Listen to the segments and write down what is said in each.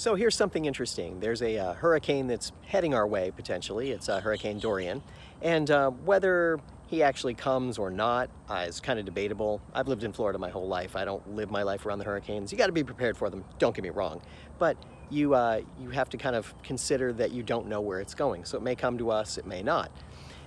So here's something interesting. There's a hurricane that's heading our way potentially. It's Hurricane Dorian. And whether he actually comes or not is kind of debatable. I've lived in Florida my whole life. I don't live my life around the hurricanes. You got to be prepared for them, don't get me wrong. But you have to kind of consider that you don't know where it's going. So it may come to us, it may not.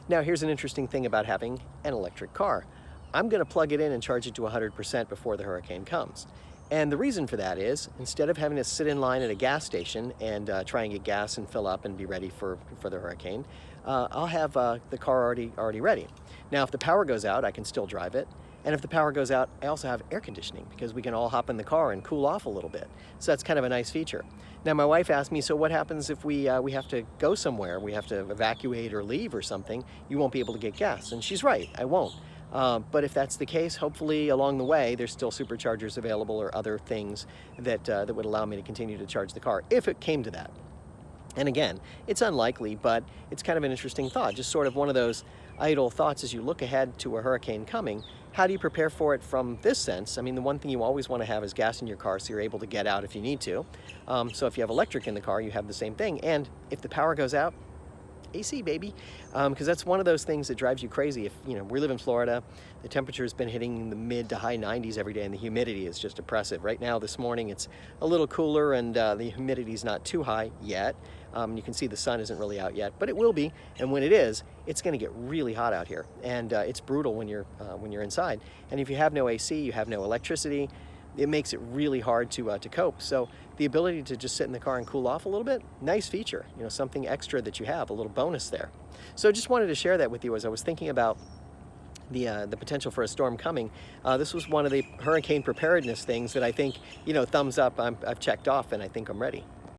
Now here's an interesting thing about having an electric car. I'm going to plug it in and charge it to 100% before the hurricane comes. And the reason for that is, instead of having to sit in line at a gas station and try and get gas and fill up and be ready for the hurricane, I'll have the car already ready. Now, if the power goes out, I can still drive it. And if the power goes out, I also have air conditioning because we can all hop in the car and cool off a little bit. So that's kind of a nice feature. Now, my wife asked me, so what happens if we have to go somewhere? We have to evacuate or leave or something. You won't be able to get gas. And she's right, I won't. But if that's the case, hopefully along the way, there's still superchargers available or other things that would allow me to continue to charge the car, if it came to that. And again, it's unlikely, but it's kind of an interesting thought, just sort of one of those idle thoughts as you look ahead to a hurricane coming. How do you prepare for it from this sense? I mean, the one thing you always want to have is gas in your car so you're able to get out if you need to. So if you have electric in the car, you have the same thing. And if the power goes out, AC, baby, because that's one of those things that drives you crazy. If we live in Florida, the temperature has been hitting the mid to high 90s every day, and the humidity is just oppressive. Right now, this morning, it's a little cooler, and the humidity is not too high yet. You can see the sun isn't really out yet, but it will be. And when it is, it's going to get really hot out here, and it's brutal when you're inside. And if you have no AC, you have no electricity, it makes it really hard to cope. So the ability to just sit in the car and cool off a little bit, nice feature, something extra that you have, a little bonus there. So just wanted to share that with you as I was thinking about the potential for a storm coming. This was one of the hurricane preparedness things that I think, thumbs up, I've checked off and I think I'm ready.